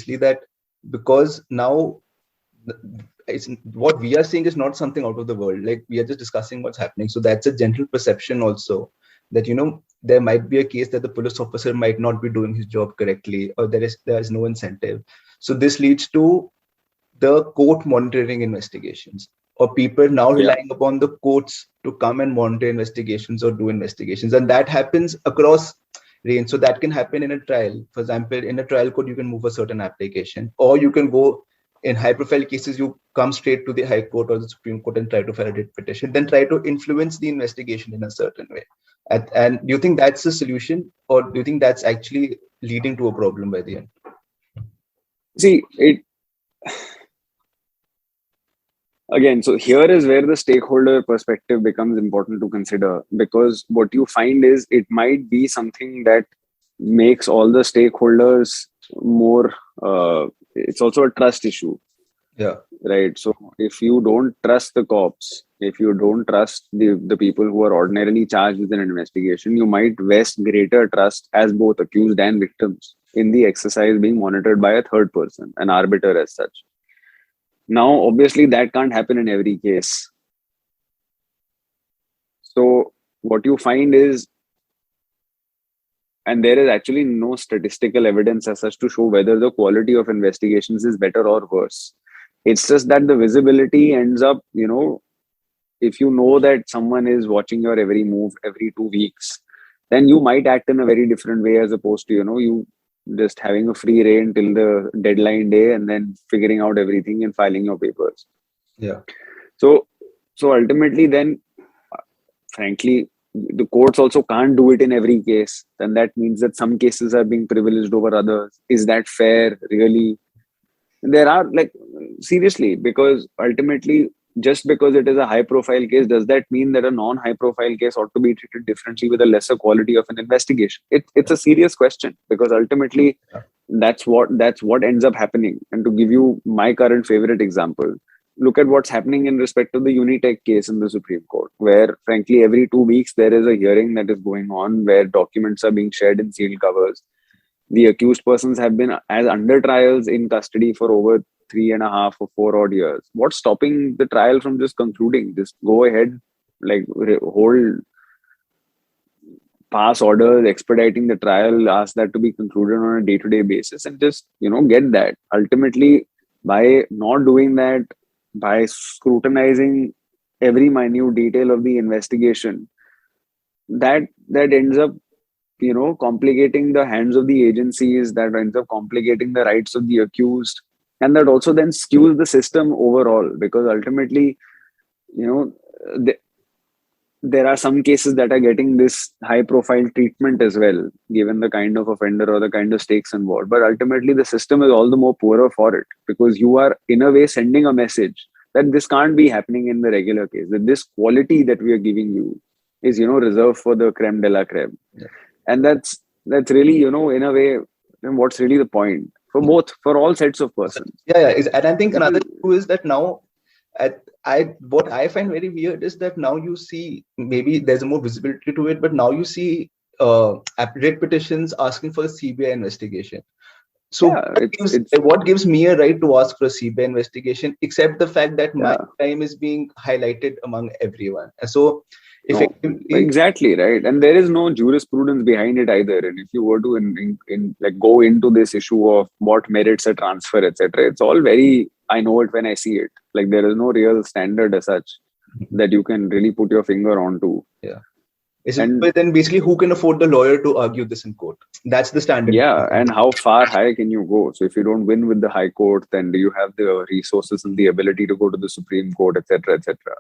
that because now it's what we are seeing is not something out of the world. Like we are just discussing what's happening. So that's a general perception also that there might be a case that the police officer might not be doing his job correctly, or there is no incentive. So this leads to the court monitoring investigations, or people now Yeah. relying upon the courts to come and monitor investigations or do investigations, and that happens across range. So that can happen in a trial. For example, in a trial court, you can move a certain application, or you can go in high profile cases, you come straight to the High Court or the Supreme Court and try to file a writ petition, then try to influence the investigation in a certain way. And do you think that's the solution, or do you think that's actually leading to a problem by the end? See, it again, so here is where the stakeholder perspective becomes important to consider, because what you find is it might be something that makes all the stakeholders more, it's also a trust issue. Yeah. Right. So if you don't trust the cops, if you don't trust the people who are ordinarily charged with an investigation, you might vest greater trust as both accused and victims in the exercise being monitored by a third person, an arbiter as such. Now, obviously, that can't happen in every case. So what you find is, and there is actually no statistical evidence as such to show whether the quality of investigations is better or worse. It's just that the visibility ends up, if you know that someone is watching your every move every 2 weeks, then you might act in a very different way as opposed to, you just having a free reign till the deadline day and then figuring out everything and filing your papers. Yeah. So ultimately, then, frankly, the courts also can't do it in every case. Then that means that some cases are being privileged over others. Is that fair, really? There are, seriously, because ultimately, just because it is a high profile case, does that mean that a non-high profile case ought to be treated differently with a lesser quality of an investigation? It's a serious question, because ultimately that's what ends up happening. And to give you my current favorite example, look at what's happening in respect to the Unitech case in the Supreme Court, where frankly every 2 weeks there is a hearing that is going on where documents are being shared in sealed covers. The accused persons have been as under trials in custody for over 3.5 or 4 odd years. What's stopping the trial from just concluding? Just go ahead, hold, pass orders, expediting the trial, ask that to be concluded on a day-to-day basis, and just, get that. Ultimately, by not doing that, by scrutinizing every minute detail of the investigation, that ends up complicating the hands of the agencies, that ends up complicating the rights of the accused, and that also then skews the system overall, because ultimately, there are some cases that are getting this high profile treatment as well, given the kind of offender or the kind of stakes involved. But ultimately, the system is all the more poorer for it, because you are in a way sending a message that this can't be happening in the regular case, that this quality that we are giving you is, reserved for the creme de la creme. Yeah. And that's really, in a way, what's really the point for all sets of persons. Yeah. And I think another issue is that now, what I find very weird is that now you see, maybe there's more visibility to it, but now you see writ petitions asking for a CBI investigation. So what gives me a right to ask for a CBI investigation, except the fact that my crime is being highlighted among everyone? So exactly, right. And there is no jurisprudence behind it either. And if you were to go into this issue of what merits a transfer, etc., it's all very, I know it when I see it. Like, there is no real standard as such that you can really put your finger onto. Yeah. But then basically, who can afford the lawyer to argue this in court? That's the standard. Yeah, and how far high can you go? So if you don't win with the High Court, then do you have the resources and the ability to go to the Supreme Court, etc., etc.?